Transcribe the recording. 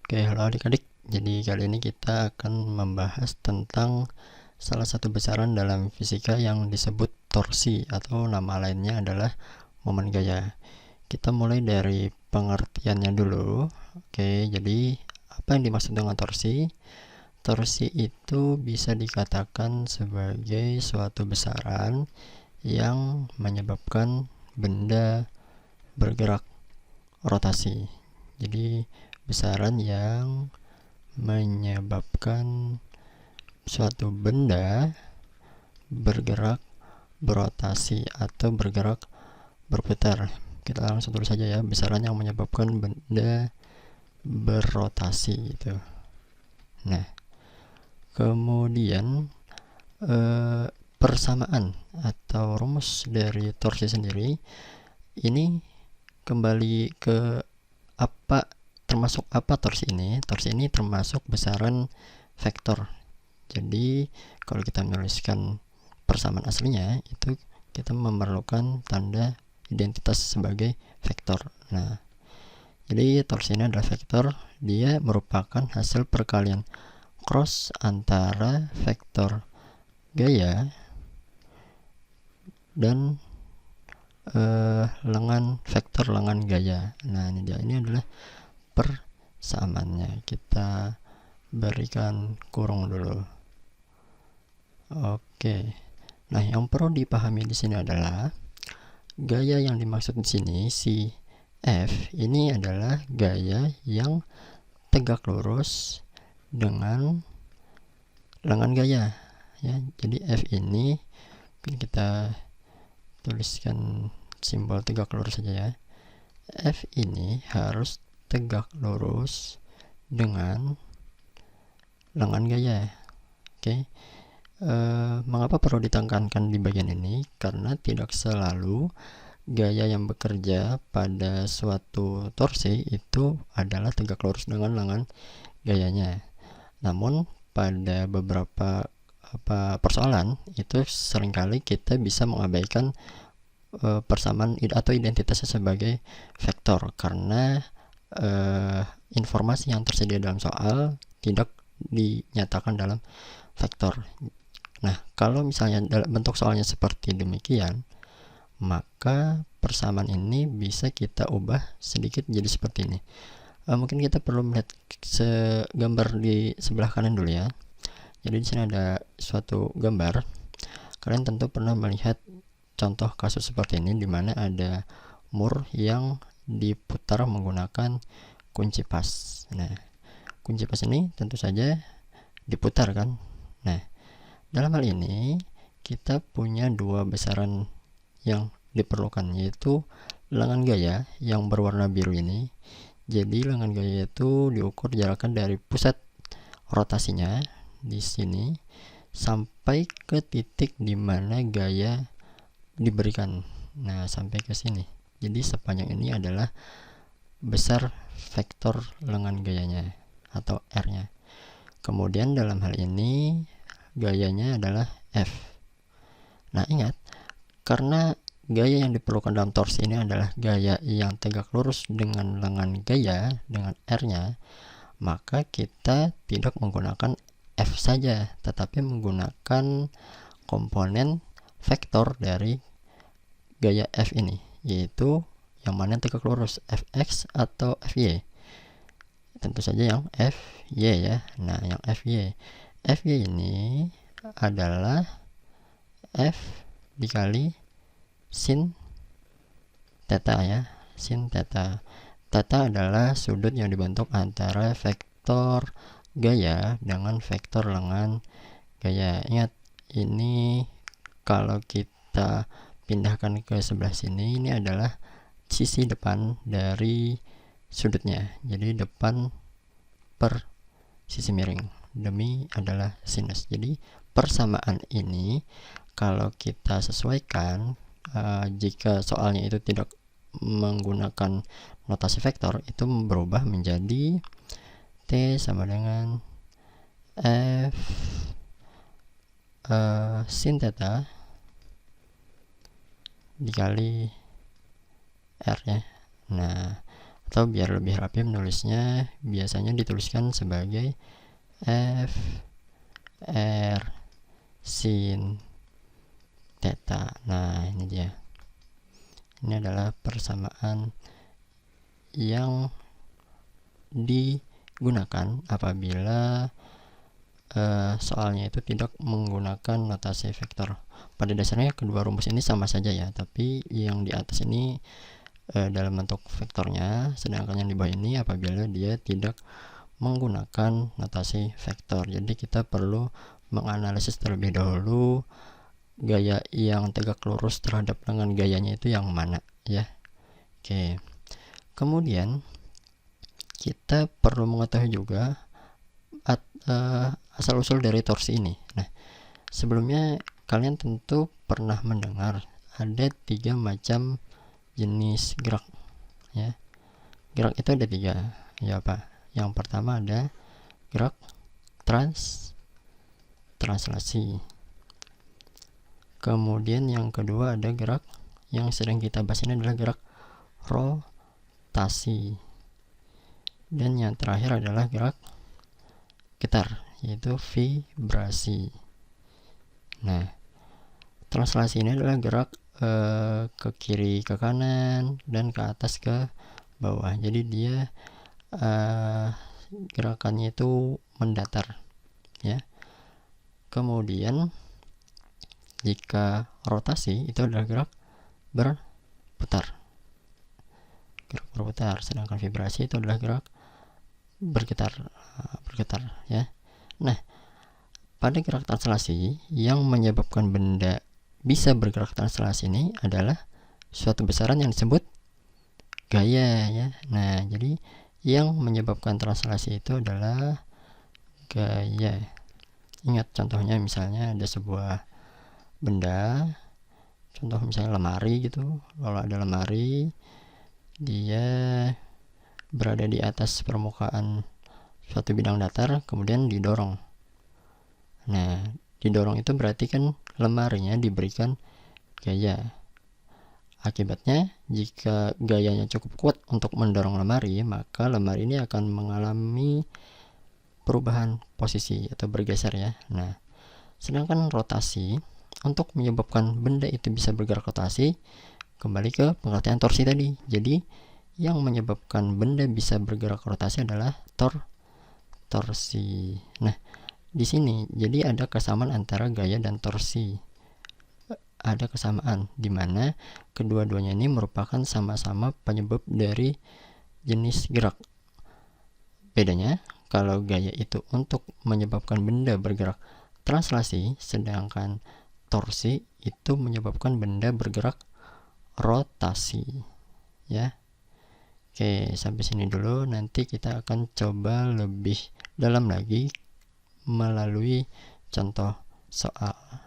Oke, halo adik-adik. Jadi kali ini kita akan membahas tentang salah satu besaran dalam fisika yang disebut torsi atau nama lainnya adalah momen gaya. Kita mulai dari pengertiannya dulu. Oke, jadi apa yang dimaksud dengan torsi? Torsi itu bisa dikatakan sebagai suatu besaran yang menyebabkan benda bergerak rotasi. Jadi besaran yang menyebabkan suatu benda bergerak berotasi atau bergerak berputar. Kita langsung tulis saja ya, besaran yang menyebabkan benda berotasi gitu. Nah, kemudian persamaan atau rumus dari torsi sendiri ini kembali ke apa, termasuk apa torsi ini? Torsi ini termasuk besaran vektor. Jadi kalau kita menuliskan persamaan aslinya itu kita memerlukan tanda identitas sebagai vektor. Nah, jadi torsi ini adalah vektor. Dia merupakan hasil perkalian cross antara vektor gaya dan vektor lengan gaya. Nah, ini dia, ini adalah persamaannya. Kita berikan kurung dulu. Oke. Nah, yang perlu dipahami di sini adalah gaya yang dimaksud di sini, si F ini adalah gaya yang tegak lurus dengan lengan gaya ya. Jadi F ini mungkin kita tuliskan simbol tegak lurus saja ya. F ini harus tegak lurus dengan lengan gaya. Oke. Mengapa perlu ditekankan di bagian ini? Karena tidak selalu gaya yang bekerja pada suatu torsi itu adalah tegak lurus dengan lengan gayanya. Namun pada beberapa persoalan itu seringkali kita bisa mengabaikan persamaan atau identitasnya sebagai vektor karena informasi yang tersedia dalam soal tidak dinyatakan dalam vektor. Nah, kalau misalnya bentuk soalnya seperti demikian, maka persamaan ini bisa kita ubah sedikit jadi seperti ini. Mungkin kita perlu melihat gambar di sebelah kanan dulu ya. Jadi di sini ada suatu gambar. Kalian tentu pernah melihat contoh kasus seperti ini di mana ada mur yang diputar menggunakan kunci pas. Nah, kunci pas ini tentu saja diputar kan. Nah, dalam hal ini kita punya dua besaran yang diperlukan, yaitu lengan gaya yang berwarna biru ini. Jadi lengan gaya itu diukur jaraknya dari pusat rotasinya di sini sampai ke titik di mana gaya diberikan. Nah, sampai ke sini. Jadi sepanjang ini adalah besar vektor lengan gayanya atau R-nya. Kemudian dalam hal ini gayanya adalah F. Nah, ingat, karena gaya yang diperlukan dalam torsi ini adalah gaya yang tegak lurus dengan lengan gaya, dengan R-nya, maka kita tidak menggunakan F saja, tetapi menggunakan komponen vektor dari gaya F ini, yaitu yang mana tegak lurus, Fx atau Fy. Tentu saja yang Fy ya. Nah, yang Fy ini adalah F dikali sin theta ya, sin theta. Theta adalah sudut yang dibentuk antara vektor gaya dengan vektor lengan gaya. Ingat, ini kalau kita pindahkan ke sebelah sini, ini adalah sisi depan dari sudutnya. Jadi depan per sisi miring, demi adalah sinus. Jadi persamaan ini kalau kita sesuaikan, jika soalnya itu tidak menggunakan notasi vektor, itu berubah menjadi T sama dengan F sin theta dikali R ya. Nah, atau biar lebih rapi menulisnya biasanya dituliskan sebagai F R sin theta. Nah, ini dia. Ini adalah persamaan yang digunakan apabila soalnya itu tidak menggunakan notasi vektor. Pada dasarnya kedua rumus ini sama saja ya, tapi yang di atas ini dalam bentuk vektornya, sedangkan yang di bawah ini apabila dia tidak menggunakan notasi vektor. Jadi kita perlu menganalisis terlebih dahulu gaya yang tegak lurus terhadap dengan gayanya itu yang mana ya. Oke. Kemudian kita perlu mengetahui juga asal-usul dari torsi ini. Nah, sebelumnya kalian tentu pernah mendengar ada 3 macam jenis gerak ya. Gerak itu ada 3 ya apa? Yang pertama ada gerak translasi. Kemudian yang kedua ada gerak yang sedang kita bahas ini adalah gerak rotasi. Dan yang terakhir adalah gerak getar, yaitu vibrasi. Nah, translasi ini adalah gerak ke kiri ke kanan dan ke atas ke bawah. Jadi dia gerakannya itu mendatar ya. Kemudian jika rotasi itu adalah gerak berputar. Sedangkan vibrasi itu adalah gerak bergetar ya. Nah, pada gerak translasi yang menyebabkan benda bisa bergerak translasi ini adalah suatu besaran yang disebut gaya ya. Nah, jadi yang menyebabkan translasi itu adalah gaya. Ingat contohnya misalnya ada sebuah benda, contoh misalnya lemari gitu. Kalau ada lemari, dia berada di atas permukaan suatu bidang datar, kemudian didorong. Nah, didorong itu berarti kan lemarinya diberikan gaya. Akibatnya, jika gayanya cukup kuat untuk mendorong lemari, maka lemari ini akan mengalami perubahan posisi atau bergeser ya. Nah, sedangkan rotasi, untuk menyebabkan benda itu bisa bergerak rotasi, kembali ke pengertian torsi tadi. Jadi, yang menyebabkan benda bisa bergerak rotasi adalah torsi. Nah, di sini jadi ada kesamaan antara gaya dan torsi. Ada kesamaan di mana kedua-duanya ini merupakan sama-sama penyebab dari jenis gerak. Bedanya, kalau gaya itu untuk menyebabkan benda bergerak translasi, sedangkan torsi itu menyebabkan benda bergerak rotasi. Ya. Oke, sampai sini dulu. Nanti kita akan coba lebih dalam lagi melalui contoh soal.